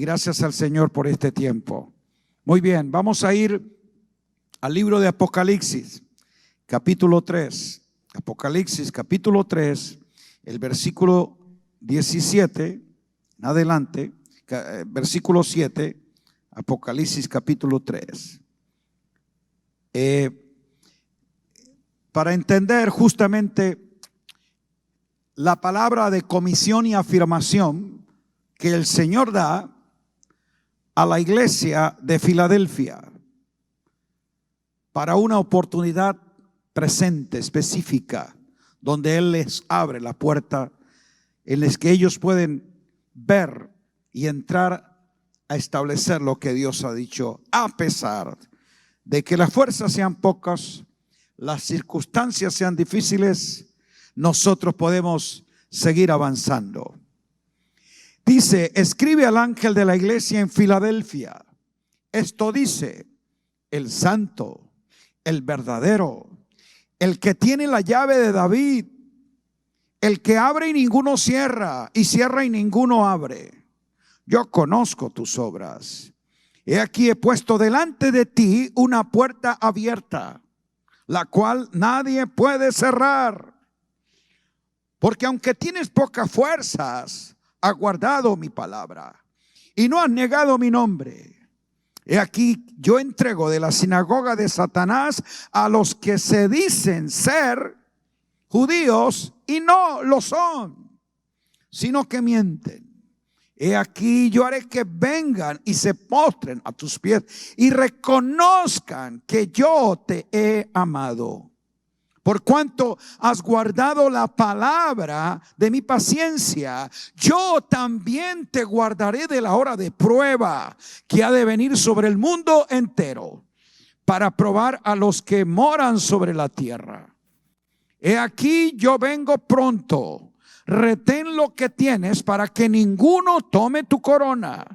Gracias al Señor por este tiempo. Muy bien, vamos a ir al libro de Apocalipsis, capítulo 3. Apocalipsis, capítulo 3, el versículo 17, en adelante, versículo 7, Apocalipsis capítulo 3. Para entender justamente la palabra de comisión y afirmación que el Señor da a la iglesia de Filadelfia para una oportunidad presente, específica, donde Él les abre la puerta en la que ellos pueden ver y entrar a establecer lo que Dios ha dicho, a pesar de que las fuerzas sean pocas, las circunstancias sean difíciles, nosotros podemos seguir avanzando. Dice: escribe al ángel de la iglesia en Filadelfia. Esto dice el santo, el verdadero, el que tiene la llave de David, el que abre y ninguno cierra, y cierra y ninguno abre. Yo conozco tus obras. He aquí he puesto delante de ti una puerta abierta, la cual nadie puede cerrar. Porque aunque tienes pocas fuerzas, has guardado mi palabra y no has negado mi nombre. He aquí yo entrego de la sinagoga de Satanás a los que se dicen ser judíos y no lo son, sino que mienten. He aquí yo haré que vengan y se postren a tus pies y reconozcan que yo te he amado. Por cuanto has guardado la palabra de mi paciencia, yo también te guardaré de la hora de prueba que ha de venir sobre el mundo entero, para probar a los que moran sobre la tierra. He aquí yo vengo pronto. Retén lo que tienes para que ninguno tome tu corona.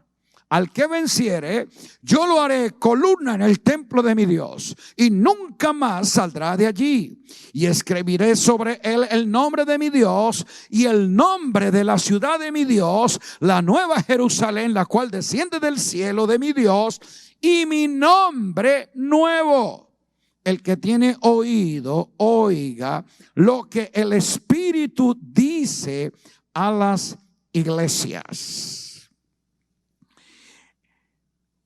Al que venciere, yo lo haré columna en el templo de mi Dios, y nunca más saldrá de allí. Y escribiré sobre él el nombre de mi Dios y el nombre de la ciudad de mi Dios, la nueva Jerusalén, la cual desciende del cielo de mi Dios, y mi nombre nuevo. El que tiene oído, oiga lo que el Espíritu dice a las iglesias.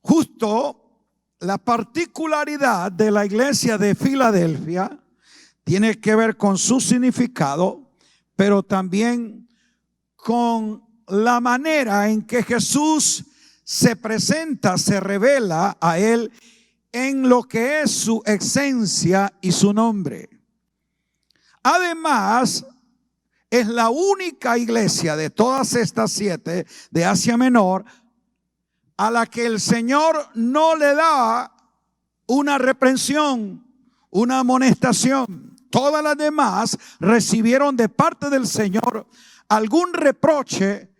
Justo la particularidad de la iglesia de Filadelfia tiene que ver con su significado, pero también con la manera en que Jesús se presenta, se revela a él en lo que es su esencia y su nombre. Además, es la única iglesia de todas estas 7 de Asia Menor a la que el Señor no le da una reprensión, una amonestación. Todas las demás recibieron de parte del Señor algún reproche,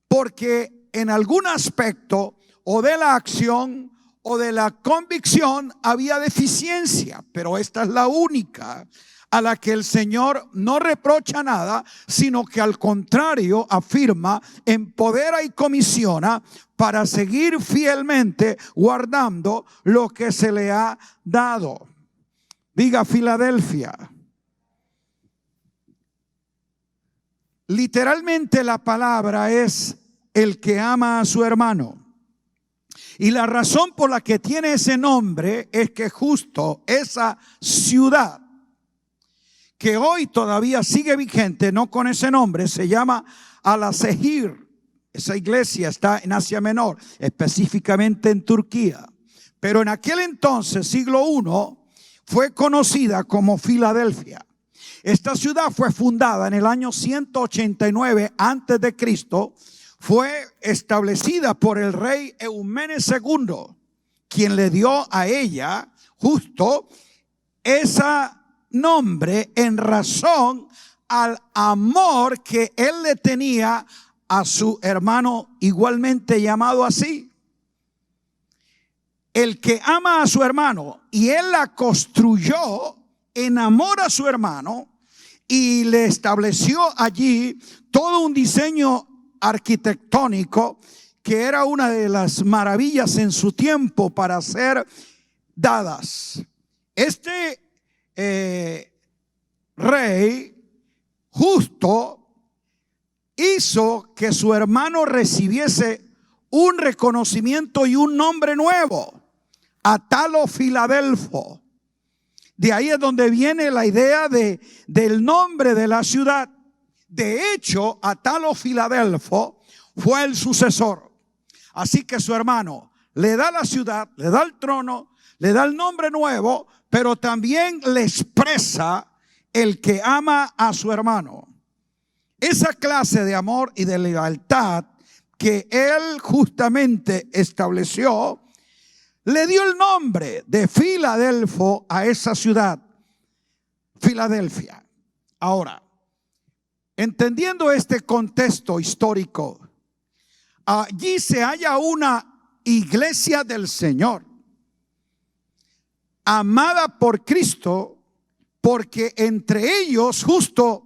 porque en algún aspecto o de la acción o de la convicción había deficiencia. Pero esta es la única a la que el Señor no reprocha nada, sino que al contrario afirma, empodera y comisiona para seguir fielmente guardando lo que se le ha dado. Diga Filadelfia. Literalmente la palabra es el que ama a su hermano. Y la razón por la que tiene ese nombre es que justo esa ciudad, que hoy todavía sigue vigente, no con ese nombre, se llama Alasehir. Esa iglesia está en Asia Menor, específicamente en Turquía. Pero en aquel entonces, siglo I, fue conocida como Filadelfia. Esta ciudad fue fundada en el año 189 antes de Cristo. Fue establecida por el rey Eumenes II, quien le dio a ella justo ese nombre en razón al amor que él le tenía a su hermano, igualmente llamado así. El que ama a su hermano, y él la construyó, enamora a su hermano y le estableció allí todo un diseño arquitectónico que era una de las maravillas en su tiempo para ser dadas. Este rey justo hizo que su hermano recibiese un reconocimiento y un nombre nuevo, Atalo Filadelfo. De ahí es donde viene la idea del nombre de la ciudad. De hecho, Atalo Filadelfo fue el sucesor. Así que su hermano le da la ciudad, le da el trono, le da el nombre nuevo, pero también le expresa el que ama a su hermano. Esa clase de amor y de lealtad que él justamente estableció, le dio el nombre de Filadelfo a esa ciudad, Filadelfia. Ahora, entendiendo este contexto histórico, allí se halla una iglesia del Señor, amada por Cristo, porque entre ellos justo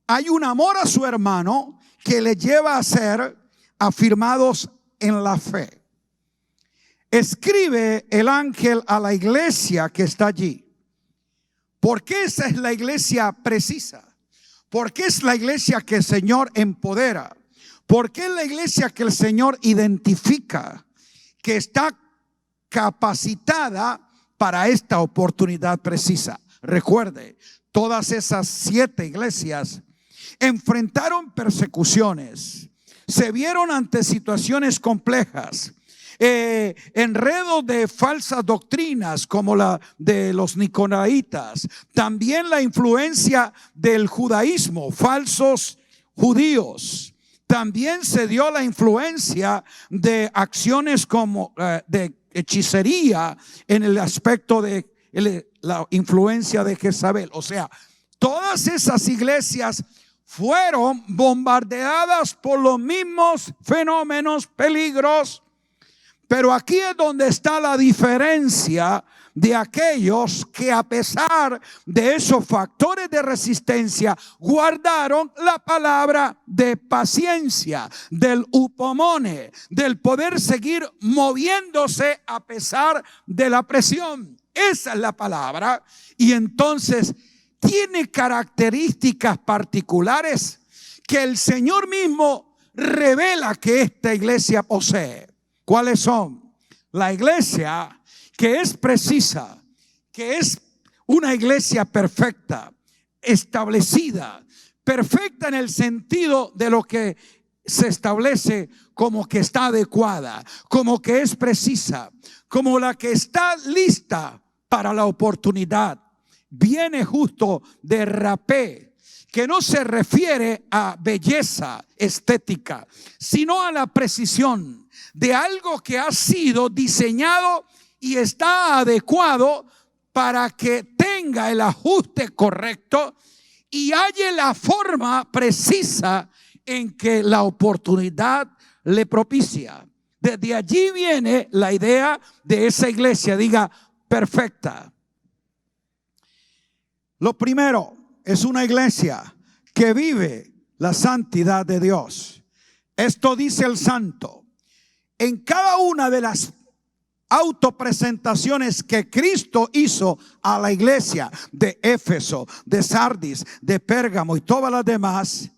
hay un amor a su hermano que le lleva a ser afirmados en la fe. Escribe el ángel a la iglesia que está allí, porque esa es la iglesia precisa, porque es la iglesia que el Señor empodera, porque es la iglesia que el Señor identifica, que está capacitada para esta oportunidad precisa. Recuerde, todas esas 7 iglesias enfrentaron persecuciones, se vieron ante situaciones complejas, enredos de falsas doctrinas como la de los nicolaitas, también la influencia del judaísmo, falsos judíos. También se dio la influencia de acciones como de hechicería en el aspecto de la influencia de Jezabel. O sea, todas esas iglesias fueron bombardeadas por los mismos fenómenos, peligros. Pero aquí es donde está la diferencia de aquellos que, a pesar de esos factores de resistencia, guardaron la palabra de paciencia, del upomone, del poder seguir moviéndose a pesar de la presión. Esa es la palabra. Y entonces tiene características particulares que el Señor mismo revela que esta iglesia posee. ¿Cuáles son? La iglesia que es precisa, que es una iglesia perfecta, establecida, perfecta en el sentido de lo que se establece como que está adecuada, como que es precisa, como la que está lista para la oportunidad. Viene justo de rapé, que no se refiere a belleza estética, sino a la precisión de algo que ha sido diseñado y está adecuado para que tenga el ajuste correcto y haya la forma precisa en que la oportunidad le propicia. Desde allí viene la idea de esa iglesia, diga, perfecta. Lo primero, es una iglesia que vive la santidad de Dios. Esto dice el santo. En cada una de las autopresentaciones que Cristo hizo a la iglesia de Éfeso, de Sardis, de Pérgamo y todas las demás,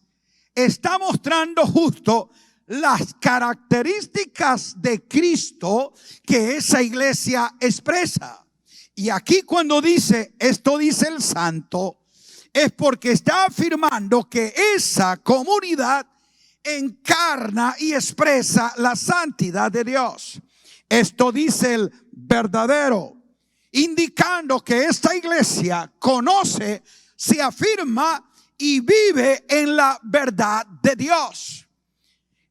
está mostrando justo las características de Cristo que esa iglesia expresa. Y aquí cuando dice, esto dice el santo, es porque está afirmando que esa comunidad encarna y expresa la santidad de Dios. Esto dice el verdadero, indicando que esta iglesia conoce, se afirma y vive en la verdad de Dios.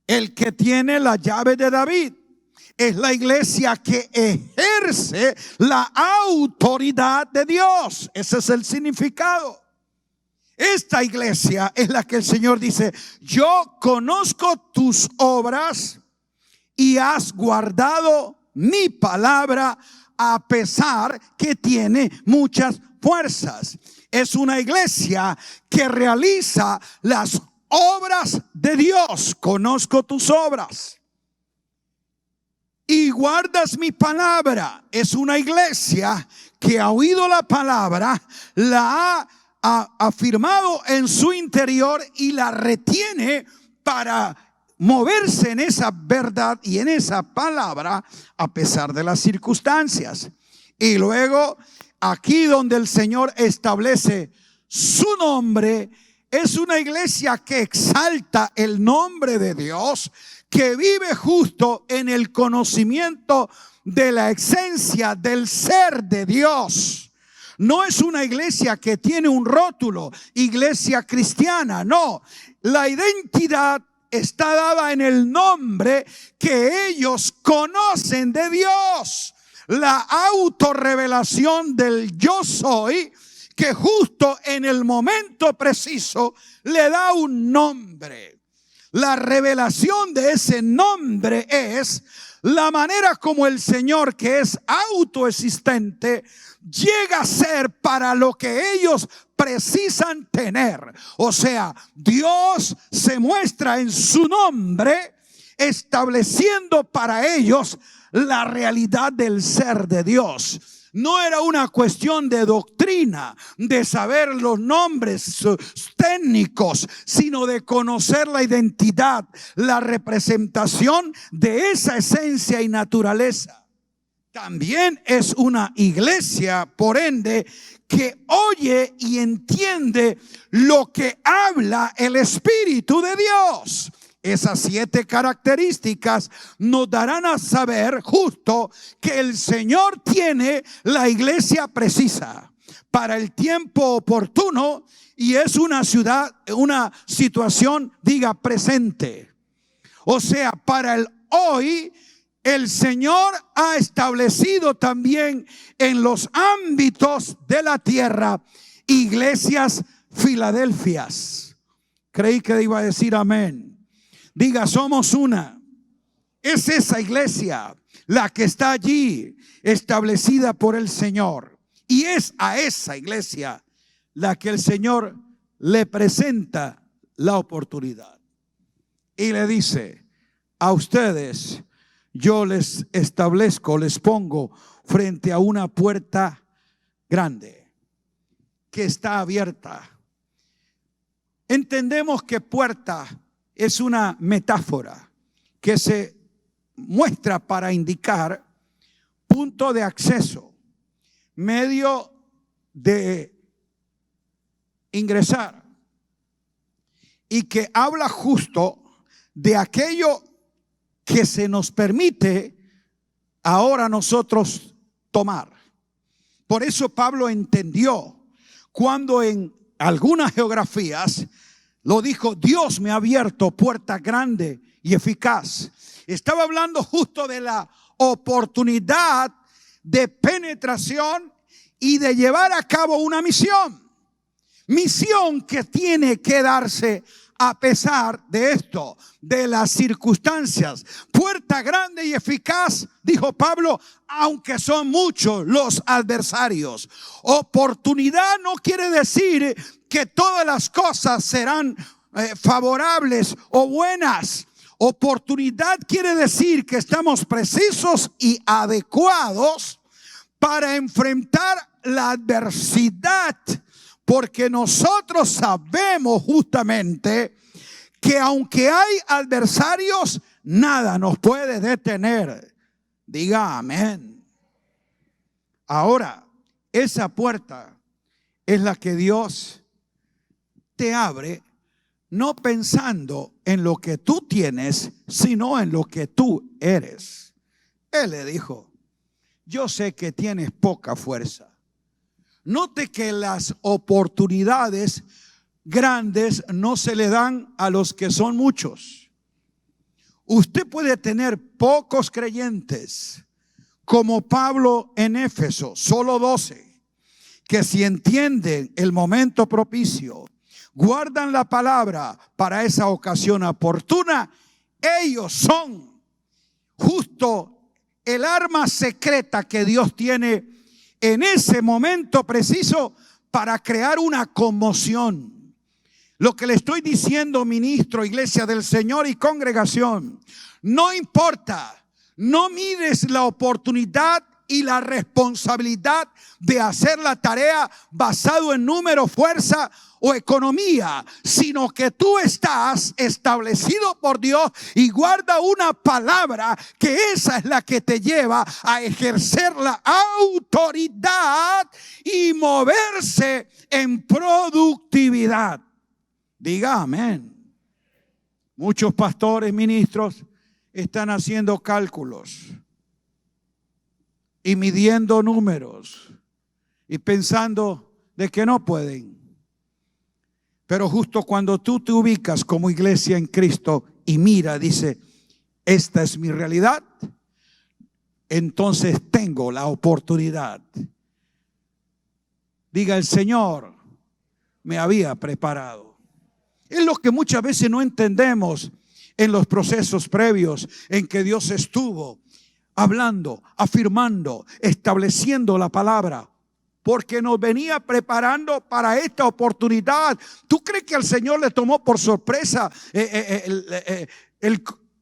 El que tiene la llave de David es la iglesia que ejerce la autoridad de Dios. Ese es el significado. Esta iglesia es la que el Señor dice, yo conozco tus obras y has guardado mi palabra a pesar que tiene muchas fuerzas. Es una iglesia que realiza las obras de Dios. Conozco tus obras. guardas mi palabra. Es una iglesia que ha oído la palabra, la ha afirmado en su interior y la retiene para moverse en esa verdad y en esa palabra a pesar de las circunstancias. Y luego aquí donde el Señor establece su nombre, es una iglesia que exalta el nombre de Dios, que vive justo en el conocimiento de la esencia del ser de Dios. No es una iglesia que tiene un rótulo, iglesia cristiana, no. La identidad está dada en el nombre que ellos conocen de Dios. La autorrevelación del yo soy, que justo en el momento preciso le da un nombre. La revelación de ese nombre es la manera como el Señor, que es autoexistente, llega a ser para lo que ellos precisan tener. O sea, Dios se muestra en su nombre, estableciendo para ellos la realidad del ser de Dios. No era una cuestión de doctrina, de saber los nombres técnicos, sino de conocer la identidad, la representación de esa esencia y naturaleza. También es una iglesia, por ende, que oye y entiende lo que habla el Espíritu de Dios. Esas 7 características nos darán a saber justo que el Señor tiene la iglesia precisa para el tiempo oportuno, y es una situación, diga, presente. O sea, para el hoy, el Señor ha establecido también en los ámbitos de la tierra iglesias Filadelfias. Creí que iba a decir amén. Diga, somos una. Es esa iglesia la que está allí establecida por el Señor. Y es a esa iglesia la que el Señor le presenta la oportunidad. Y le dice, a ustedes yo les establezco, les pongo frente a una puerta grande que está abierta. Entendemos que puerta es una metáfora que se muestra para indicar punto de acceso, medio de ingresar, y que habla justo de aquello que se nos permite ahora nosotros tomar. Por eso Pablo entendió cuando en algunas geografías lo dijo, Dios me ha abierto puerta grande y eficaz. Estaba hablando justo de la oportunidad de penetración y de llevar a cabo una misión. Misión que tiene que darse a pesar de esto, de las circunstancias. Puerta grande y eficaz, dijo Pablo, aunque son muchos los adversarios. Oportunidad no quiere decir que todas las cosas serán favorables o buenas. Oportunidad quiere decir que estamos precisos y adecuados para enfrentar la adversidad, porque nosotros sabemos justamente que aunque hay adversarios, nada nos puede detener. Diga amén. Ahora, esa puerta es la que Dios te abre, no pensando en lo que tú tienes, sino en lo que tú eres. Él le dijo, yo sé que tienes poca fuerza. Note que las oportunidades grandes no se le dan a los que son muchos. Usted puede tener pocos creyentes, como Pablo en Éfeso, solo 12, que si entienden el momento propicio, guardan la palabra para esa ocasión oportuna, ellos son justo el arma secreta que Dios tiene en ese momento preciso para crear una conmoción. Lo que le estoy diciendo, ministro, iglesia del Señor y congregación, no importa No mires la oportunidad y la responsabilidad de hacer la tarea basado en número, fuerza o economía, sino que tú estás establecido por Dios y guarda una palabra que esa es la que te lleva a ejercer la autoridad y moverse en productividad. Diga amén. Muchos pastores, ministros están haciendo cálculos y midiendo números y pensando de que no pueden. Pero justo cuando tú te ubicas como iglesia en Cristo y mira, dice, esta es mi realidad, entonces tengo la oportunidad. Diga, el Señor me había preparado. Es lo que muchas veces no entendemos en los procesos previos en que Dios estuvo hablando, afirmando, estableciendo la palabra, porque nos venía preparando para esta oportunidad. ¿Tú crees que al Señor le tomó por sorpresa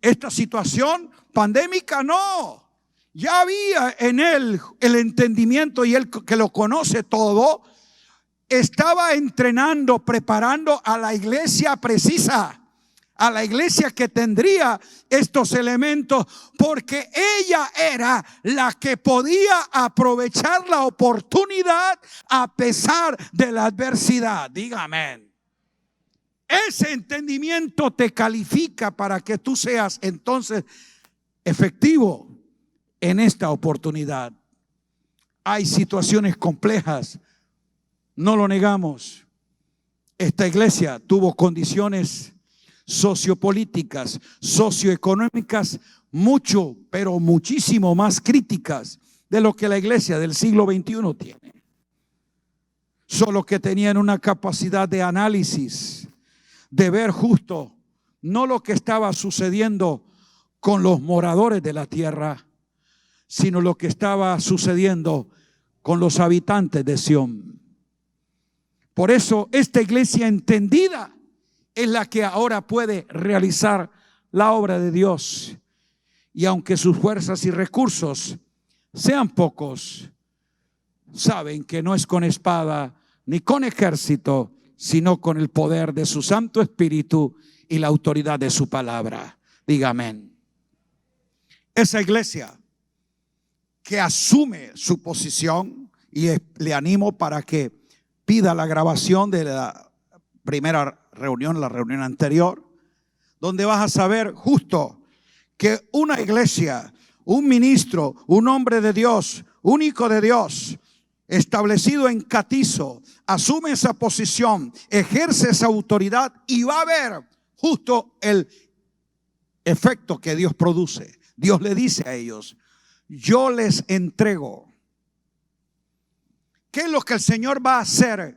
esta situación pandémica? No. Ya había en él el entendimiento, y él que lo conoce todo, estaba entrenando, preparando a la iglesia precisa, a la iglesia que tendría estos elementos, porque ella era la que podía aprovechar la oportunidad a pesar de la adversidad. Diga amén. Ese entendimiento te califica para que tú seas entonces efectivo en esta oportunidad. Hay situaciones complejas, no lo negamos. Esta iglesia tuvo condiciones sociopolíticas, socioeconómicas, mucho, pero muchísimo más críticas de lo que la iglesia del siglo XXI tiene. Solo que tenían una capacidad de análisis, de ver justo, no lo que estaba sucediendo con los moradores de la tierra, sino lo que estaba sucediendo con los habitantes de Sión. Por eso esta iglesia entendida es la que ahora puede realizar la obra de Dios. Y aunque sus fuerzas y recursos sean pocos, saben que no es con espada ni con ejército, sino con el poder de su Santo Espíritu y la autoridad de su palabra. Diga amén. Esa iglesia que asume su posición, y le animo para que pida la grabación de la primera reunión, la reunión anterior, donde vas a saber justo que una iglesia, un ministro, un hombre de Dios, un hijo de Dios, establecido en Catizo, asume esa posición, ejerce esa autoridad y va a ver justo el efecto que Dios produce. Dios le dice a ellos, yo les entrego. ¿Qué es lo que el Señor va a hacer?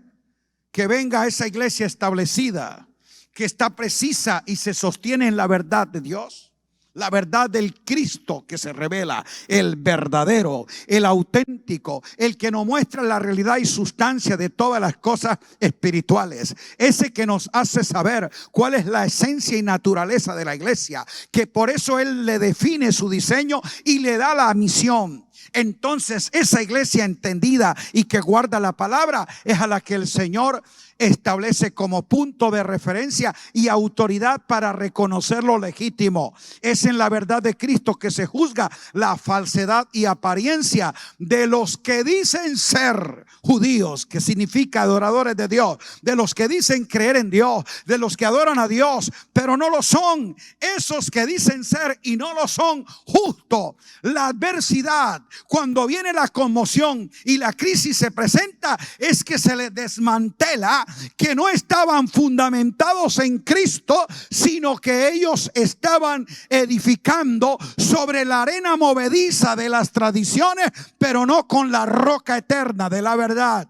Que venga esa iglesia establecida, que está precisa y se sostiene en la verdad de Dios. La verdad del Cristo que se revela, el verdadero, el auténtico, el que nos muestra la realidad y sustancia de todas las cosas espirituales. Ese que nos hace saber cuál es la esencia y naturaleza de la iglesia, que por eso Él le define su diseño y le da la misión. Entonces esa iglesia entendida y que guarda la palabra es a la que el Señor establece como punto de referencia y autoridad para reconocer lo legítimo. Es en la verdad de Cristo que se juzga la falsedad y apariencia de los que dicen ser judíos, que significa adoradores de Dios, de los que dicen creer en Dios, de los que adoran a Dios, pero no lo son. Esos que dicen ser y no lo son, justo la adversidad, cuando viene la conmoción y la crisis se presenta, es que se les desmantela que no estaban fundamentados en Cristo, sino que ellos estaban edificando sobre la arena movediza de las tradiciones, pero no con la roca eterna de la verdad.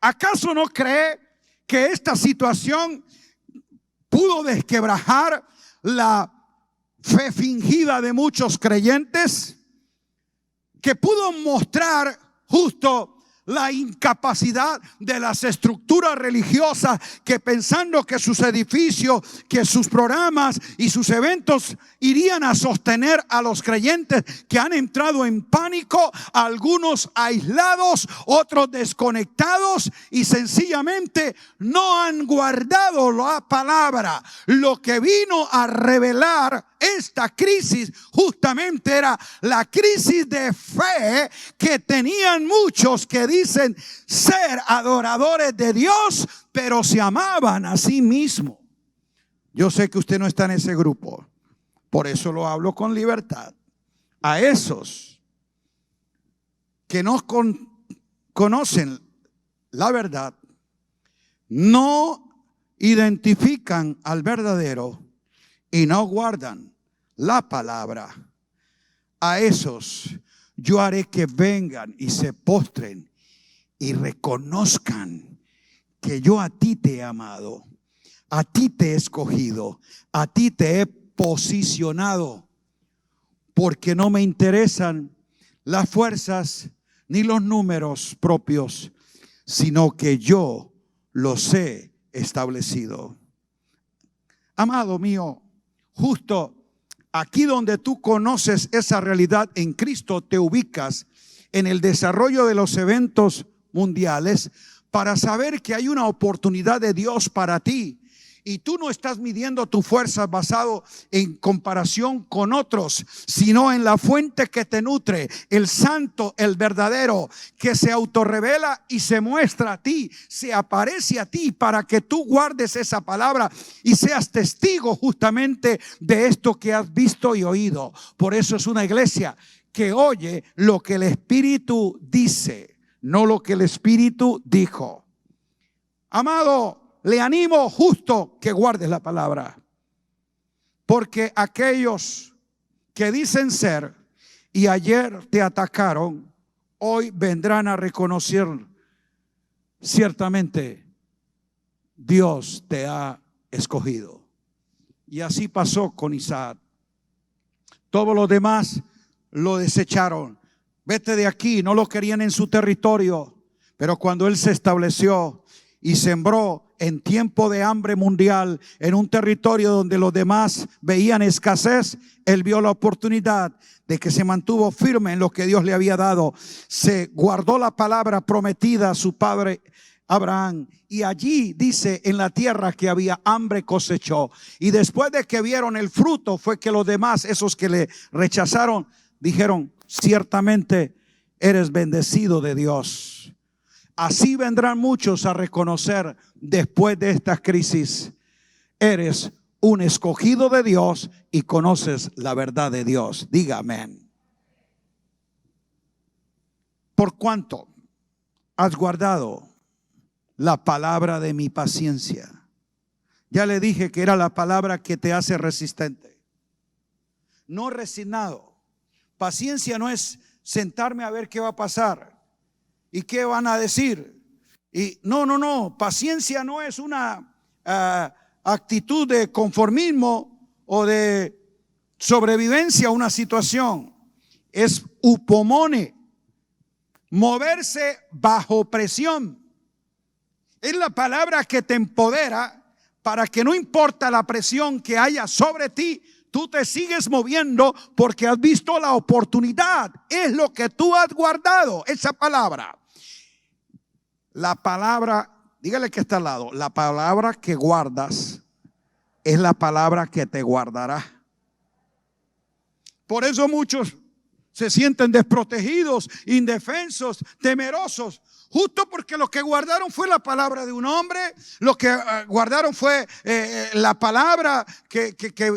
¿Acaso no cree que esta situación pudo desquebrajar la fe fingida de muchos creyentes? Que pudo mostrar justo la incapacidad de las estructuras religiosas que, pensando que sus edificios, que sus programas y sus eventos irían a sostener a los creyentes, que han entrado en pánico, algunos aislados, otros desconectados, y sencillamente no han guardado la palabra. Lo que vino a revelar esta crisis justamente era la crisis de fe que tenían muchos que dicen ser adoradores de Dios, pero se amaban a sí mismos. Yo sé que usted no está en ese grupo, por eso lo hablo con libertad. A esos que no conocen la verdad, no identifican al verdadero y no guardan la palabra, a esos yo haré que vengan y se postren y reconozcan que yo a ti te he amado, a ti te he escogido, a ti te he posicionado, porque no me interesan las fuerzas ni los números propios, sino que yo los he establecido. Amado mío, justo aquí donde tú conoces esa realidad en Cristo, te ubicas en el desarrollo de los eventos mundiales para saber que hay una oportunidad de Dios para ti. Y tú no estás midiendo tu fuerza basado en comparación con otros, sino en la fuente que te nutre, el santo, el verdadero, que se autorrevela y se muestra a ti, se aparece a ti para que tú guardes esa palabra y seas testigo justamente de esto que has visto y oído. Por eso es una iglesia que oye lo que el Espíritu dice, no lo que el Espíritu dijo. Amado, le animo justo que guardes la palabra, porque aquellos que dicen ser y ayer te atacaron, hoy vendrán a reconocer ciertamente Dios te ha escogido. Y así pasó con Isaac. Todos los demás lo desecharon. Vete de aquí, no lo querían en su territorio, pero cuando él se estableció y sembró en tiempo de hambre mundial, en un territorio donde los demás veían escasez, él vio la oportunidad de que se mantuvo firme en lo que Dios le había dado. Se guardó la palabra prometida a su padre Abraham, y allí dice, en la tierra que había hambre cosechó. Y después de que vieron el fruto, fue que los demás, esos que le rechazaron, dijeron, ciertamente eres bendecido de Dios. Así vendrán muchos a reconocer después de esta crisis, eres un escogido de Dios y conoces la verdad de Dios. Diga amén. ¿Por cuánto has guardado la palabra de mi paciencia? Ya le dije que era la palabra que te hace resistente, no resignado. Paciencia no es sentarme a ver qué va a pasar y qué van a decir. Y no, paciencia no es una actitud de conformismo o de sobrevivencia a una situación. Es upomone, moverse bajo presión. Es la palabra que te empodera para que no importa la presión que haya sobre ti, tú te sigues moviendo porque has visto la oportunidad. Es lo que tú has guardado, esa palabra. La palabra, dígale que está al lado, la palabra que guardas es la palabra que te guardará. Por eso muchos se sienten desprotegidos, indefensos, temerosos, justo porque lo que guardaron fue la palabra de un hombre, lo que guardaron fue la palabra que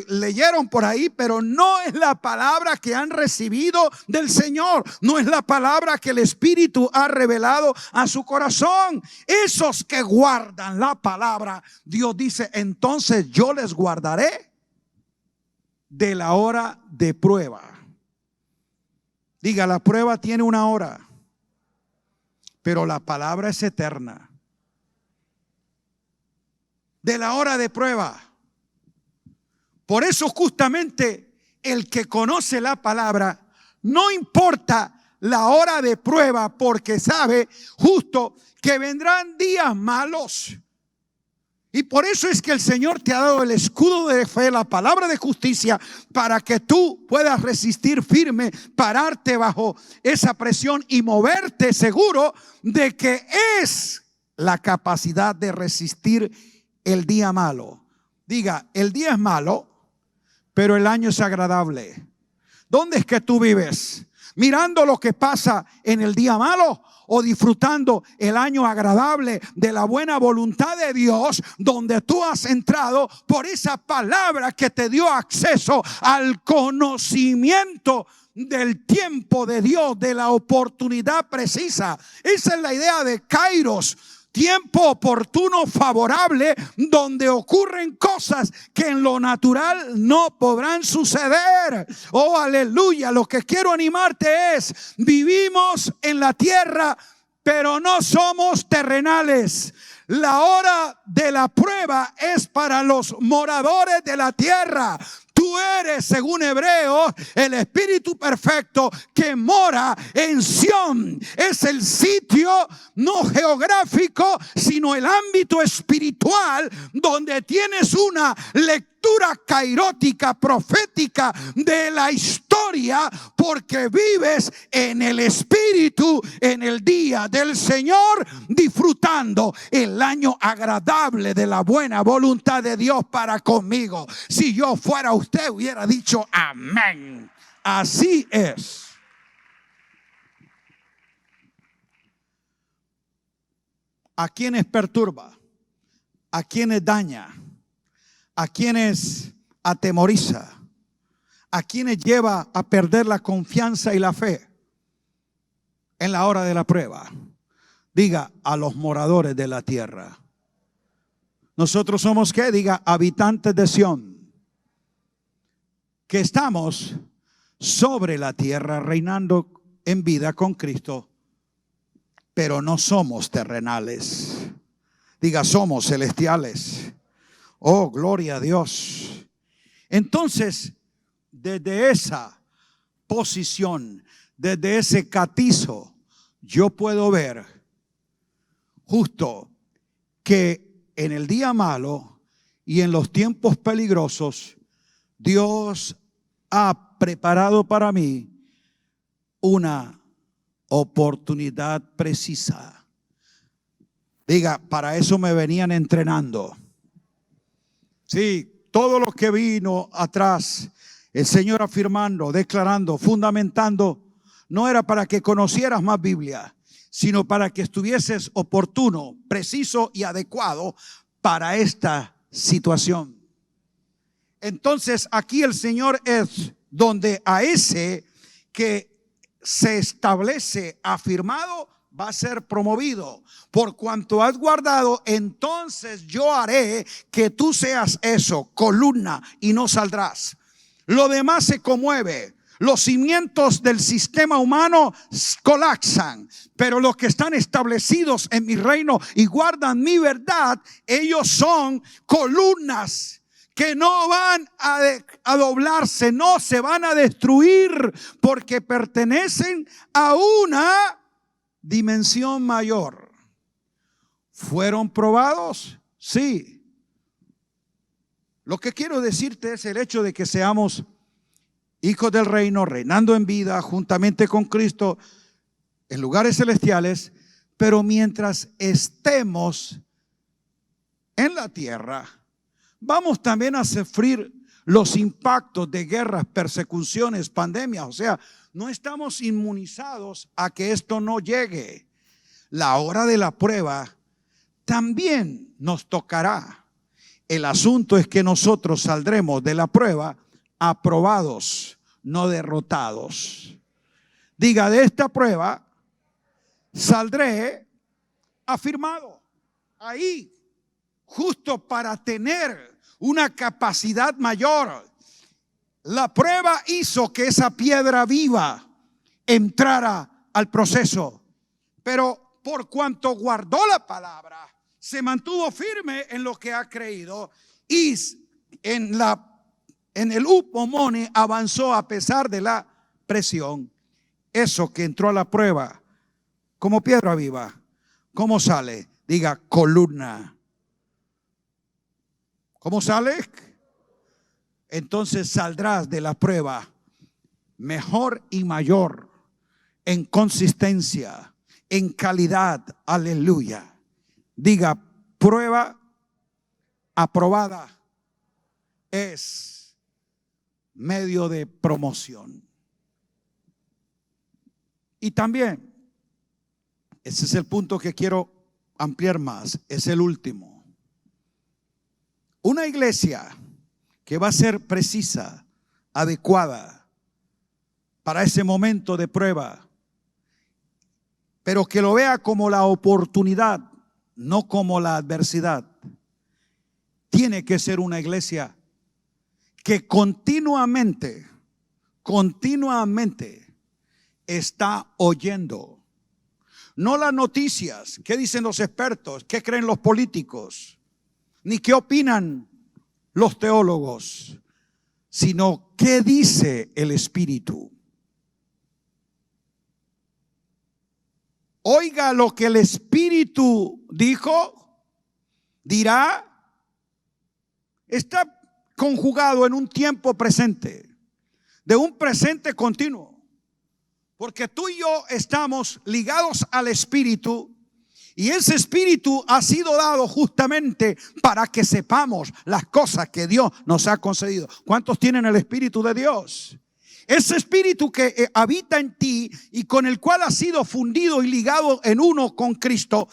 leyeron por ahí, pero no es la palabra que han recibido del Señor, no es la palabra que el Espíritu ha revelado a su corazón. Esos que guardan la palabra, Dios dice, entonces yo les guardaré de la hora de prueba. Diga, la prueba tiene una hora, pero la palabra es eterna. De la hora de prueba. Por eso justamente el que conoce la palabra, no importa la hora de prueba porque sabe justo que vendrán días malos. Y por eso es que el Señor te ha dado el escudo de fe, la palabra de justicia, para que tú puedas resistir firme, pararte bajo esa presión y moverte seguro de que es la capacidad de resistir el día malo. Diga, el día es malo, pero el año es agradable. ¿Dónde es que tú vives? ¿Mirando lo que pasa en el día malo o disfrutando el año agradable de la buena voluntad de Dios, donde tú has entrado por esa palabra que te dio acceso al conocimiento del tiempo de Dios, de la oportunidad precisa? Esa es la idea de Kairos. Tiempo oportuno, favorable, donde ocurren cosas que en lo natural no podrán suceder. Oh, aleluya. Lo que quiero animarte es: vivimos en la tierra, pero no somos terrenales. La hora de la prueba es para los moradores de la tierra. Tú eres, según Hebreos, el Espíritu perfecto que mora en Sión. Es el sitio no geográfico, sino el ámbito espiritual, donde tienes una lectura cairótica, profética de la historia, porque vives en el Espíritu en el día del Señor, disfrutando el año agradable de la buena voluntad de Dios para conmigo. Si yo fuera usted, hubiera dicho amén. Así es. ¿A quienes perturba? ¿A quienes daña? ¿A quienes atemoriza? ¿A quienes lleva a perder la confianza y la fe en la hora de la prueba? Diga, a los moradores de la tierra. Nosotros somos, ¿qué? Diga, habitantes de Sión, que estamos sobre la tierra reinando en vida con Cristo, pero no somos terrenales. Diga, somos celestiales. Oh, gloria a Dios. Entonces, desde esa posición, desde ese catizo, yo puedo ver justo que en el día malo y en los tiempos peligrosos, Dios ha preparado para mí una oportunidad precisa. Diga, para eso me venían entrenando. Sí, todo lo que vino atrás, el Señor afirmando, declarando, fundamentando, no era para que conocieras más Biblia, sino para que estuvieses oportuno, preciso y adecuado para esta situación. Entonces aquí el Señor es donde a ese que se establece afirmado va a ser promovido. Por cuanto has guardado, entonces yo haré que tú seas eso, columna, y no saldrás. Lo demás se conmueve. Los cimientos del sistema humano colapsan, pero los que están establecidos en mi reino y guardan mi verdad, ellos son columnas que no van a doblarse, no se van a destruir, porque pertenecen a una dimensión mayor. ¿Fueron probados? Sí. Lo que quiero decirte es el hecho de que seamos hijos del reino, reinando en vida juntamente con Cristo en lugares celestiales, pero mientras estemos en la tierra, vamos también a sufrir los impactos de guerras, persecuciones, pandemias. O sea, no estamos inmunizados a que esto no llegue. La hora de la prueba también nos tocará. El asunto es que nosotros saldremos de la prueba aprobados, no derrotados. Diga, de esta prueba saldré afirmado. Ahí, justo para tener una capacidad mayor. La prueba hizo que esa piedra viva entrara al proceso, pero por cuanto guardó la palabra, se mantuvo firme en lo que ha creído y en el upomone avanzó a pesar de la presión. eso que entró a la prueba como piedra viva, ¿cómo sale? Diga, columna. ¿Cómo sale? Entonces saldrás de la prueba mejor y mayor en consistencia, en calidad. Aleluya. Diga, prueba aprobada es medio de promoción. Y también, ese es el punto que quiero ampliar más, es el último. Una iglesia que va a ser precisa, adecuada para ese momento de prueba, pero que lo vea como la oportunidad, no como la adversidad, tiene que ser una iglesia que continuamente está oyendo. No las noticias, qué dicen los expertos, qué creen los políticos, ni qué opinan los teólogos, sino qué dice el Espíritu. Oiga lo que el Espíritu dijo, dirá. Está conjugado en un tiempo presente, de un presente continuo. Porque tú y yo estamos ligados al Espíritu, y ese Espíritu ha sido dado justamente para que sepamos las cosas que Dios nos ha concedido. ¿Cuántos tienen el Espíritu de Dios? Ese Espíritu que habita en ti y con el cual has sido fundido y ligado en uno con Cristo.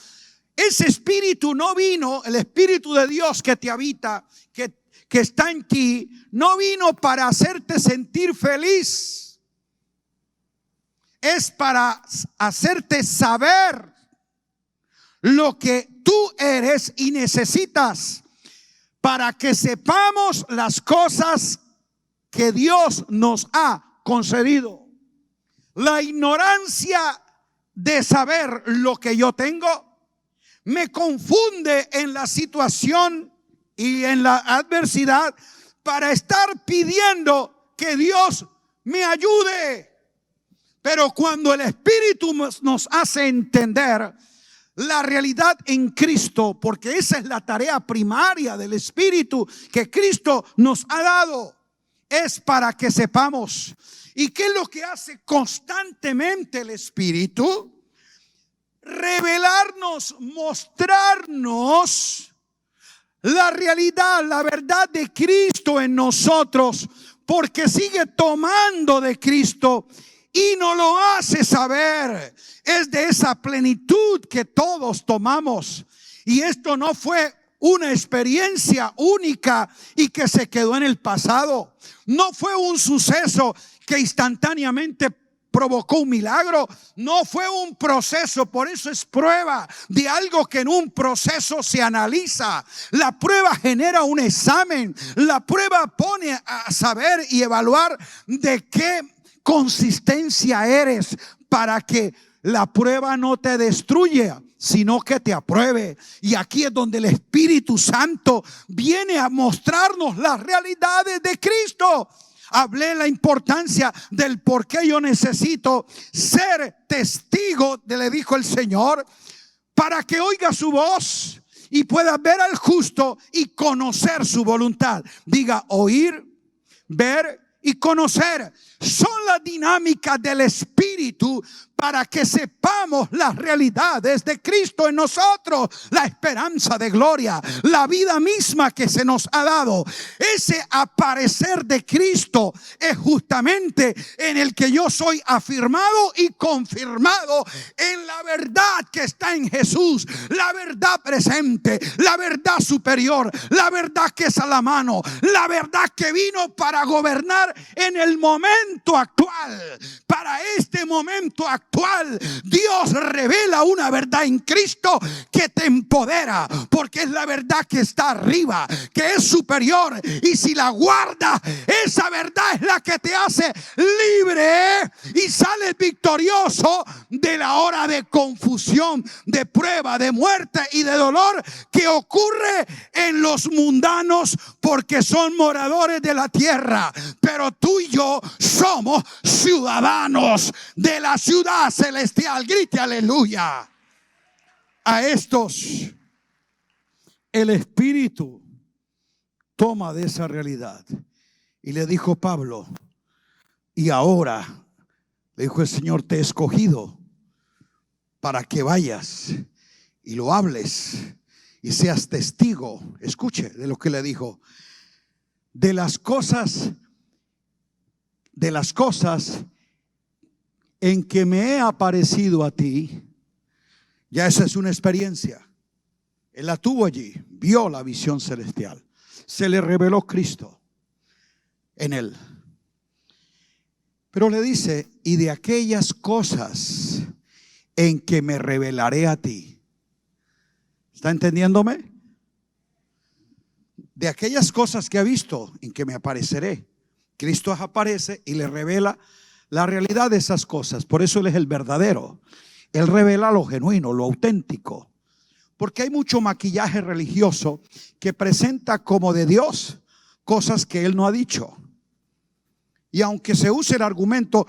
Ese Espíritu no vino, el Espíritu de Dios que te habita, que está en ti, no vino para hacerte sentir feliz. Es para hacerte saber lo que tú eres y necesitas, para que sepamos las cosas que Dios nos ha concedido. La ignorancia de saber lo que yo tengo me confunde en la situación y en la adversidad para estar pidiendo que Dios me ayude. Pero cuando el Espíritu nos hace entender la realidad en Cristo, porque esa es la tarea primaria del Espíritu que Cristo nos ha dado, es para que sepamos. ¿Y qué es lo que hace constantemente el Espíritu? Revelarnos, mostrarnos la realidad, la verdad de Cristo en nosotros, porque sigue tomando de Cristo y nos lo hace saber. Es de esa plenitud que todos tomamos. Y esto no fue una experiencia única y que se quedó en el pasado. No fue un suceso que instantáneamente provocó un milagro. No fue un proceso, por eso es prueba de algo que en un proceso se analiza. La prueba genera un examen. La prueba pone a saber y evaluar de qué consistencia eres, para que la prueba no te destruya, sino que te apruebe. Y aquí es donde el Espíritu Santo viene a mostrarnos las realidades de Cristo. Hablé la importancia del por qué yo necesito ser testigo, le dijo el Señor, para que oiga su voz y pueda ver al justo y conocer su voluntad. Diga, oír, ver y conocer son las dinámicas del Espíritu para que sepamos las realidades de Cristo en nosotros, la esperanza de gloria, la vida misma que se nos ha dado. Ese aparecer de Cristo es justamente en el que yo soy afirmado y confirmado en la verdad que está en Jesús, la verdad presente, la verdad superior, la verdad que es a la mano, la verdad que vino para gobernar en el momento actual, para este momento actual. actual, Dios revela una verdad en Cristo que te empodera, porque es la verdad que está arriba, que es superior, y si la guardas, esa verdad es la que te hace libre y sales victorioso de la hora de confusión, de prueba, de muerte y de dolor que ocurre en los mundanos, porque son moradores de la tierra. Pero tú y yo somos ciudadanos de la ciudad celestial. Grite aleluya. A estos el Espíritu toma de esa realidad y le dijo Pablo: y ahora, le dijo el Señor, te he escogido para que vayas y lo hables y seas testigo. Escuche de lo que le dijo: de las cosas en que me he aparecido a ti. Ya esa es una experiencia. Él la tuvo allí, vio la visión celestial, se le reveló Cristo en él. Pero le dice: y de aquellas cosas en que me revelaré a ti. ¿Está entendiéndome? De aquellas cosas que ha visto, en que me apareceré. Cristo aparece y le revela la realidad de esas cosas. Por eso Él es el verdadero. Él revela lo genuino, lo auténtico. Porque hay mucho maquillaje religioso que presenta como de Dios cosas que Él no ha dicho. Y aunque se use el argumento: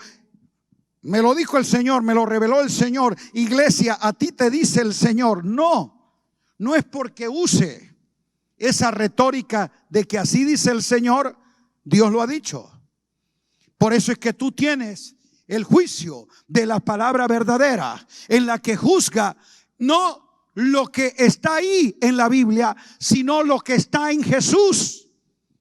me lo dijo el Señor, me lo reveló el Señor, iglesia, a ti te dice el Señor. No es porque use esa retórica de que así dice el Señor, Dios lo ha dicho. Por eso es que tú tienes el juicio de la palabra verdadera, en la que juzga no lo que está ahí en la Biblia, sino lo que está en Jesús.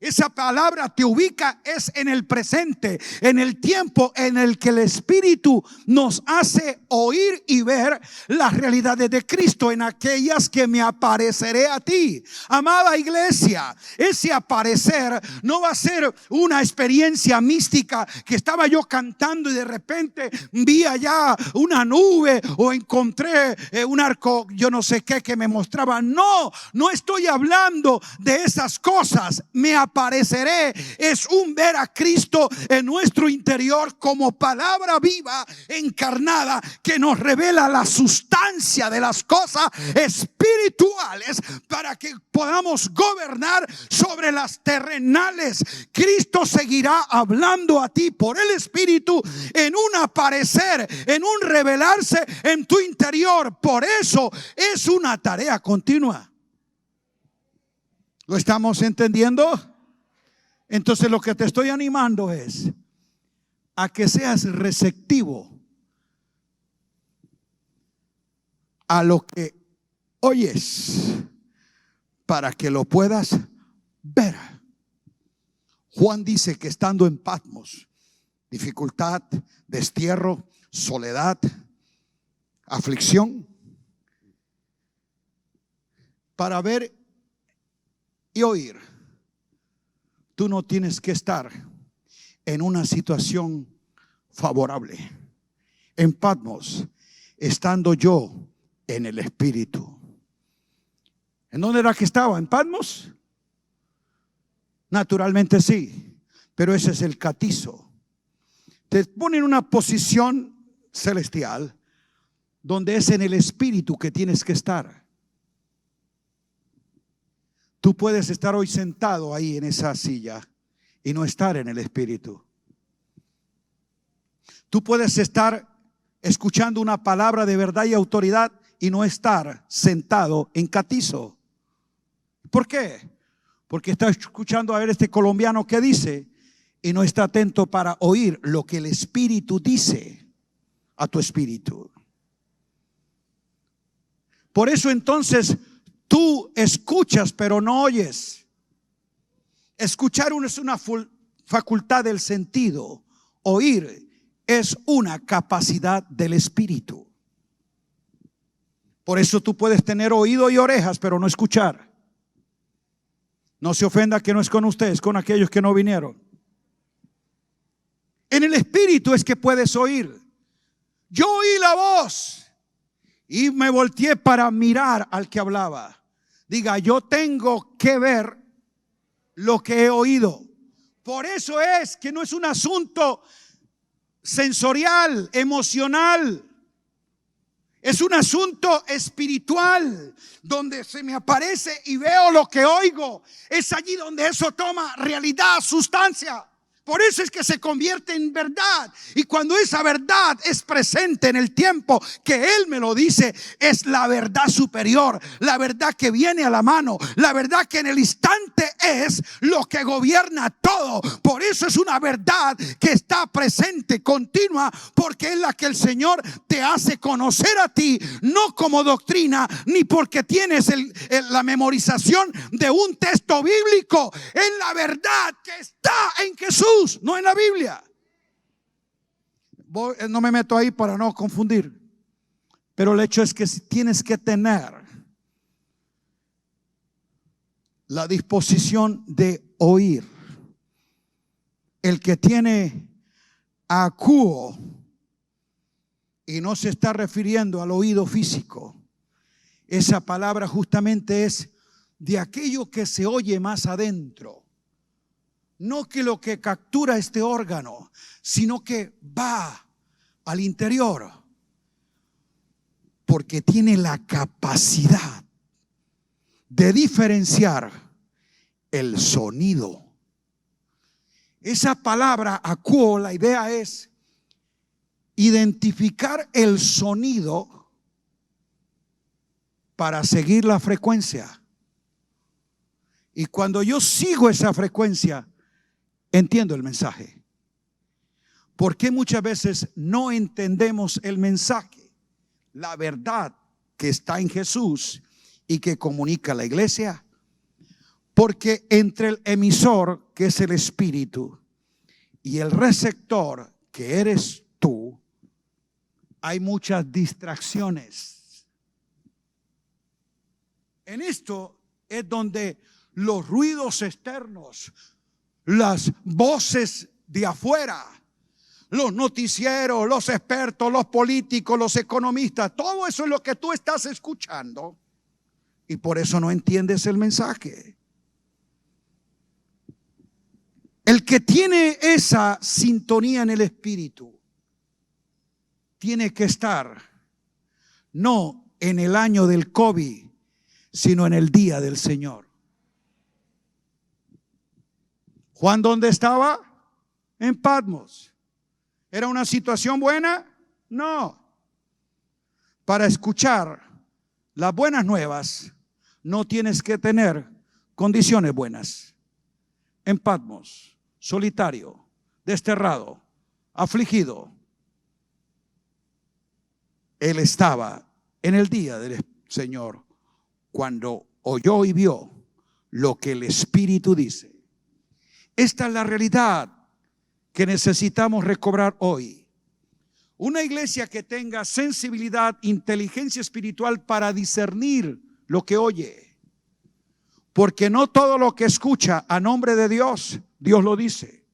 Esa palabra te ubica es en el presente, en el tiempo en el que el Espíritu nos hace oír y ver las realidades de Cristo, en aquellas que me apareceré a ti. Amada iglesia, ese aparecer no va a ser una experiencia mística que estaba yo cantando y de repente vi allá una nube o encontré un arco, yo no sé qué, que me mostraba. No estoy hablando de esas cosas. Me apareceré es un ver a Cristo en nuestro interior como palabra viva encarnada, que nos revela la sustancia de las cosas espirituales para que podamos gobernar sobre las terrenales. Cristo seguirá hablando a ti por el Espíritu en un aparecer, en un revelarse en tu interior. Por eso es una tarea continua. ¿Lo estamos entendiendo? Entonces lo que te estoy animando es a que seas receptivo a lo que oyes para que lo puedas ver. Juan dice que estando en Patmos, dificultad, destierro, soledad, aflicción, para ver y oír, tú no tienes que estar en una situación favorable. En Patmos, estando yo en el Espíritu. ¿En dónde era que estaba? ¿En Patmos? Naturalmente sí, pero ese es el catizo. Te pone en una posición celestial donde es en el Espíritu que tienes que estar. Tú puedes estar hoy sentado ahí en esa silla y no estar en el Espíritu. Tú puedes estar escuchando una palabra de verdad y autoridad y no estar sentado en catizo. ¿Por qué? Porque está escuchando a ver este colombiano que dice y no está atento para oír lo que el Espíritu dice a tu espíritu. Por eso entonces tú escuchas pero no oyes. Escuchar es una facultad del sentido. Oír es una capacidad del espíritu. Por eso tú puedes tener oído y orejas pero no escuchar. No se ofenda que no es con ustedes, con aquellos que no vinieron. En el espíritu es que puedes oír. Yo oí la voz y me volteé para mirar al que hablaba. Diga, yo tengo que ver lo que he oído. Por eso es que no es un asunto sensorial, emocional. Es un asunto espiritual, donde se me aparece y veo lo que oigo. Es allí donde eso toma realidad, sustancia. Por eso es que se convierte en verdad. Y cuando esa verdad es presente en el tiempo que Él me lo dice, es la verdad superior, la verdad que viene a la mano, la verdad que en el instante es lo que gobierna todo. Por eso es una verdad que está presente, continua, porque es la que el Señor te hace conocer a ti, no como doctrina, ni porque tienes la memorización de un texto bíblico. Es la verdad que está en Jesús, no en la Biblia. No me meto ahí para no confundir, pero el hecho es que tienes que tener la disposición de oír. El que tiene acuo, y no se está refiriendo al oído físico, esa palabra justamente es de aquello que se oye más adentro. No que lo que captura este órgano, sino que va al interior, porque tiene la capacidad de diferenciar el sonido. Esa palabra acuo, la idea es identificar el sonido para seguir la frecuencia. Y cuando yo sigo esa frecuencia, entiendo el mensaje. ¿Por qué muchas veces no entendemos el mensaje? La verdad que está en Jesús y que comunica la iglesia. Porque entre el emisor, que es el espíritu, y el receptor, que eres tú, hay muchas distracciones. En esto es donde los ruidos externos, las voces de afuera, los noticieros, los expertos, los políticos, los economistas, todo eso es lo que tú estás escuchando y por eso no entiendes el mensaje. El que tiene esa sintonía en el espíritu tiene que estar no en el año del COVID, sino en el día del Señor. Juan, ¿dónde estaba? En Patmos. ¿Era una situación buena? No. Para escuchar las buenas nuevas no tienes que tener condiciones buenas. En Patmos, solitario, desterrado, afligido, él estaba en el día del Señor cuando oyó y vio lo que el Espíritu dice. Esta es la realidad que necesitamos recobrar hoy. Una iglesia que tenga sensibilidad, inteligencia espiritual para discernir lo que oye. Porque no todo lo que escucha a nombre de Dios, Dios lo dice.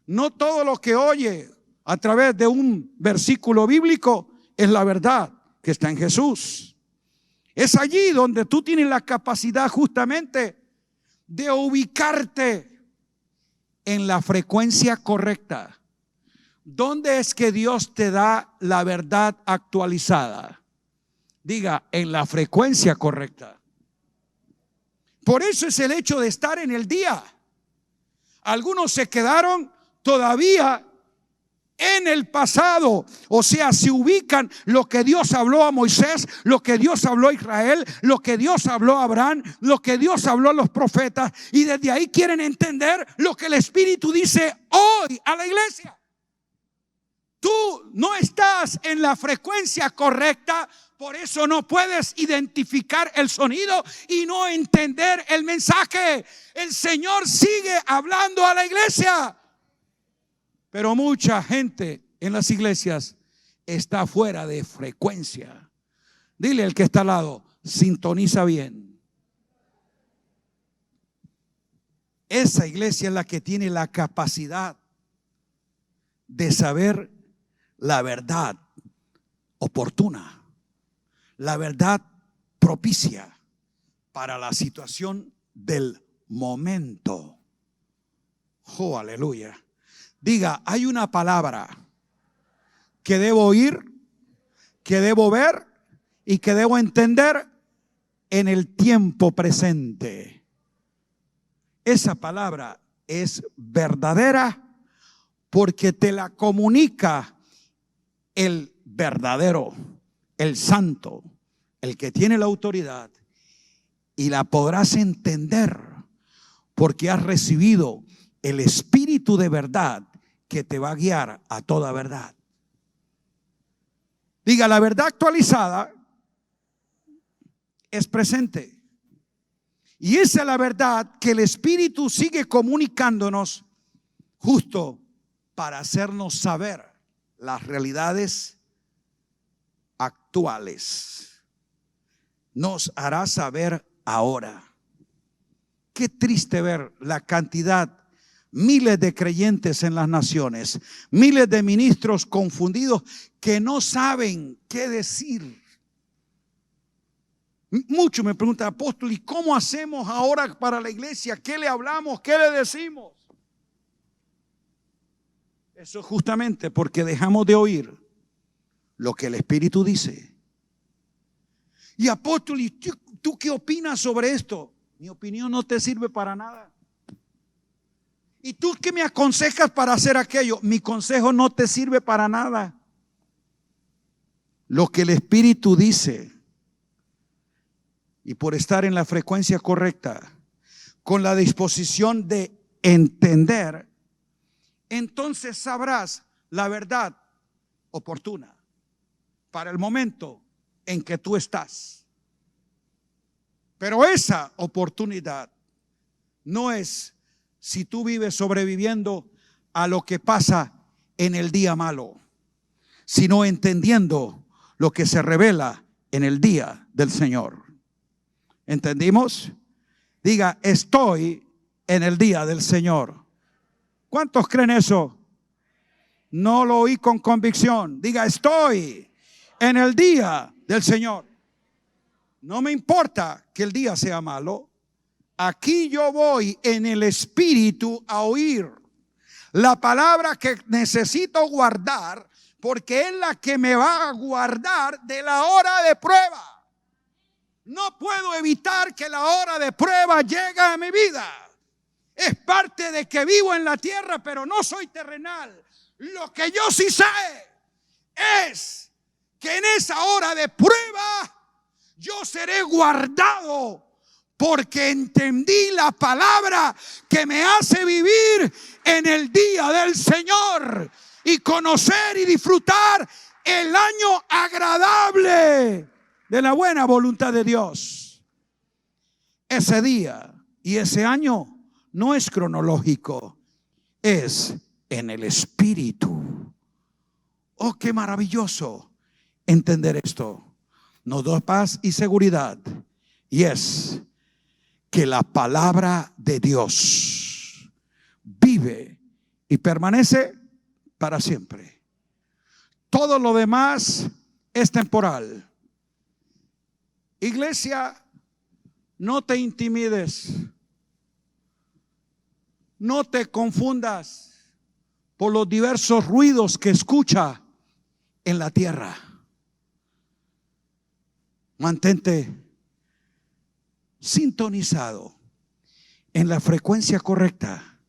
No todo lo que oye a través de un versículo bíblico es la verdad que está en Jesús. Es allí donde tú tienes la capacidad justamente de ubicarte en la frecuencia correcta. ¿Dónde es que Dios te da la verdad actualizada? Diga, en la frecuencia correcta. Por eso es el hecho de estar en el día. Algunos se quedaron todavía en el pasado, o sea, se ubican lo que Dios habló a Moisés, lo que Dios habló a Israel, lo que Dios habló a Abraham, lo que Dios habló a los profetas, y desde ahí quieren entender lo que el Espíritu dice hoy a la iglesia. Tú no estás en la frecuencia correcta, por eso no puedes identificar el sonido y no entender el mensaje. El Señor sigue hablando a la iglesia, pero mucha gente en las iglesias está fuera de frecuencia. Dile al que está al lado, sintoniza bien. Esa iglesia es la que tiene la capacidad de saber la verdad oportuna, la verdad propicia para la situación del momento. Oh, aleluya. Diga, hay una palabra que debo oír, que debo ver y que debo entender en el tiempo presente. Esa palabra es verdadera porque te la comunica el verdadero, el santo, el que tiene la autoridad, y la podrás entender porque has recibido el Espíritu de verdad que te va a guiar a toda verdad. Diga, la verdad actualizada es presente. Y esa es la verdad que el Espíritu sigue comunicándonos justo para hacernos saber las realidades actuales. Nos hará saber ahora. Qué triste ver la cantidad, miles de creyentes en las naciones, miles de ministros confundidos que no saben qué decir. Muchos me preguntan, apóstol, ¿y cómo hacemos ahora para la iglesia? ¿Qué le hablamos? ¿Qué le decimos? Eso es justamente porque dejamos de oír lo que el Espíritu dice. Y apóstol, ¿y tú qué opinas sobre esto? Mi opinión no te sirve para nada. ¿Y tú qué me aconsejas para hacer aquello? Mi consejo no te sirve para nada. Lo que el Espíritu dice, y por estar en la frecuencia correcta, con la disposición de entender, entonces sabrás la verdad oportuna para el momento en que tú estás. Pero esa oportunidad no es si tú vives sobreviviendo a lo que pasa en el día malo, sino entendiendo lo que se revela en el día del Señor. ¿Entendimos? Diga, estoy en el día del Señor. ¿Cuántos creen eso? No lo oí con convicción. Diga, estoy en el día del Señor. No me importa que el día sea malo. Aquí yo voy en el Espíritu a oír la palabra que necesito guardar, porque es la que me va a guardar de la hora de prueba. No puedo evitar que la hora de prueba llegue a mi vida. Es parte de que vivo en la tierra, pero no soy terrenal. Lo que yo sí sé es que en esa hora de prueba yo seré guardado, porque entendí la palabra que me hace vivir en el día del Señor y conocer y disfrutar el año agradable de la buena voluntad de Dios. Ese día y ese año no es cronológico, es en el Espíritu. Oh, qué maravilloso entender esto. Nos da paz y seguridad, y es que la palabra de Dios vive y permanece para siempre. Todo lo demás es temporal. Iglesia, no te intimides, no te confundas por los diversos ruidos que escucha en la tierra. Mantente sintonizado en la frecuencia correcta,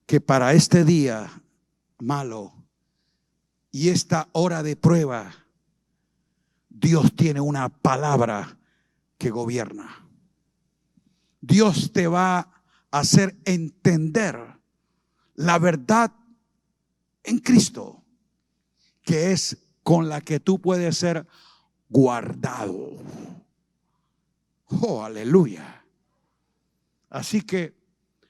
que para este día malo y esta hora de prueba, Dios tiene una palabra que gobierna. Dios te va a hacer entender la verdad en Cristo, que es con la que tú puedes ser guardado. Oh, aleluya. Así que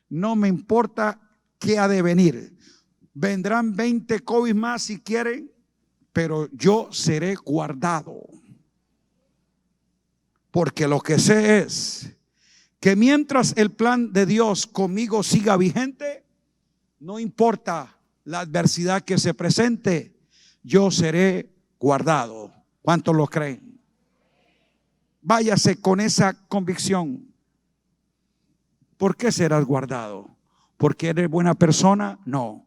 no me importa qué ha de venir. Vendrán 20 COVID más si quieren, pero yo seré guardado. Porque lo que sé es que mientras el plan de Dios conmigo siga vigente, no importa la adversidad que se presente, yo seré guardado. ¿Cuántos lo creen? Váyase con esa convicción. ¿Por qué serás guardado? ¿Porque eres buena persona? No,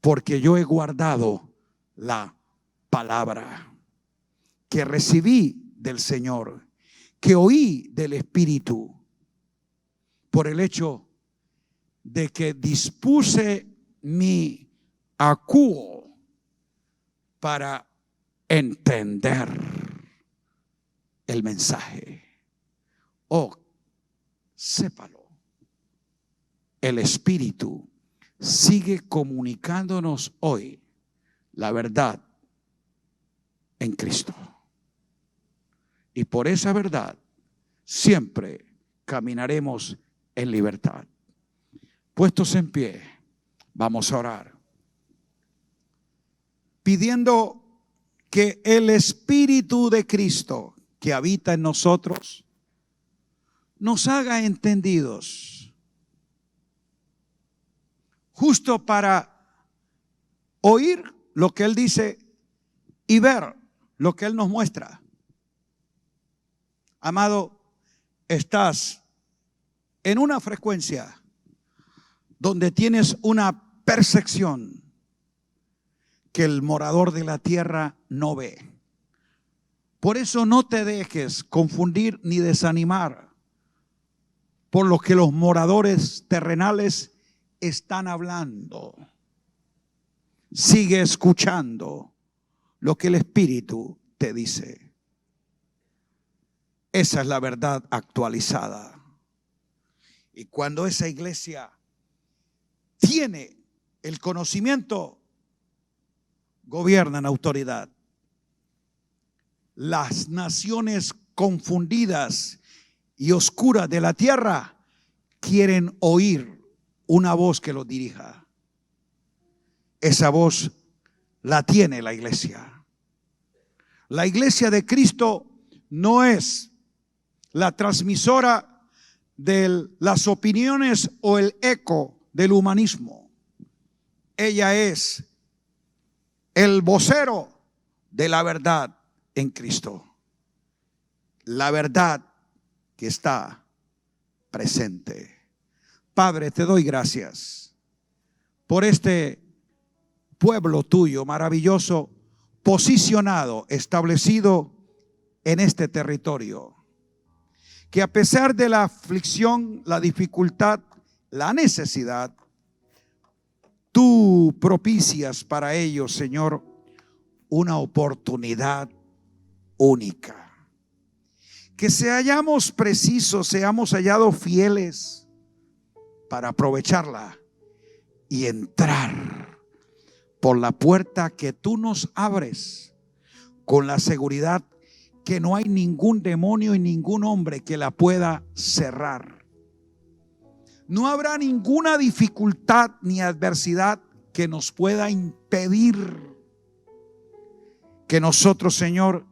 porque yo he guardado la palabra que recibí del Señor, que oí del Espíritu, por el hecho de que dispuse mi acuo para entender el mensaje. Oh, sépalo, el Espíritu sigue comunicándonos hoy la verdad en Cristo. Y por esa verdad siempre caminaremos en libertad. Puestos en pie, vamos a orar, pidiendo que el Espíritu de Cristo que habita en nosotros nos haga entendidos, justo para oír lo que Él dice y ver lo que Él nos muestra. Amado, estás en una frecuencia donde tienes una percepción que el morador de la tierra no ve. Por eso no te dejes confundir ni desanimar por lo que los moradores terrenales están hablando. Sigue escuchando lo que el Espíritu te dice. Esa es la verdad actualizada. Y cuando esa iglesia tiene el conocimiento, gobierna en autoridad. Las naciones confundidas y oscuras de la tierra quieren oír una voz que los dirija. Esa voz la tiene la iglesia. La iglesia de Cristo no es la transmisora de las opiniones o el eco del humanismo. Ella es el vocero de la verdad en Cristo. La verdad que está presente. Padre, te doy gracias por este pueblo tuyo maravilloso, posicionado, establecido en este territorio, que a pesar de la aflicción, la dificultad, la necesidad, tú propicias para ellos, Señor, una oportunidad única. Que seamos precisos, seamos hallados fieles para aprovecharla y entrar por la puerta que tú nos abres, con la seguridad que no hay ningún demonio y ningún hombre que la pueda cerrar. No habrá ninguna dificultad ni adversidad que nos pueda impedir que nosotros, Señor,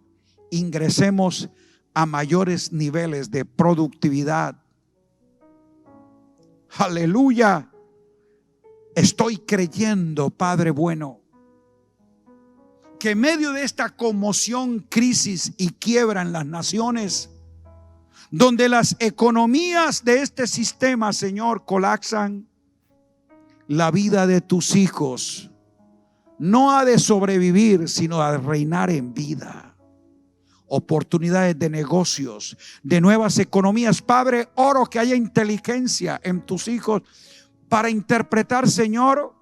ingresemos a mayores niveles de productividad. Aleluya. Estoy creyendo, Padre bueno, que en medio de esta conmoción, crisis y quiebra en las naciones, donde las economías de este sistema, Señor, colapsan, la vida de tus hijos no ha de sobrevivir, sino a reinar en vida. Oportunidades de negocios, de nuevas economías. Padre, oro que haya inteligencia en tus hijos para interpretar, Señor,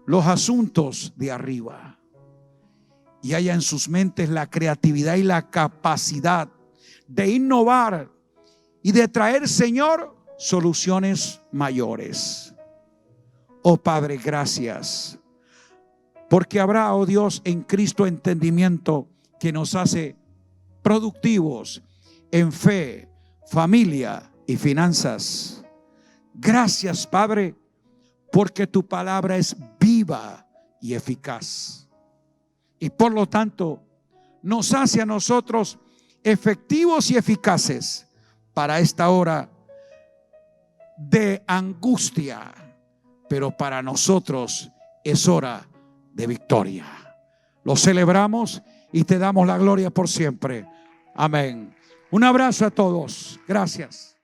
los asuntos de arriba, y haya en sus mentes la creatividad y la capacidad de innovar y de traer, Señor, soluciones mayores. Oh Padre, gracias, porque habrá, oh Dios, en Cristo entendimiento que nos hace productivos en fe, familia y finanzas. Gracias, Padre, porque tu palabra es viva y eficaz, y por lo tanto nos hace a nosotros efectivos y eficaces para esta hora de angustia, pero para nosotros es hora de victoria. Lo celebramos y te damos la gloria por siempre. Amén. Un abrazo a todos. Gracias.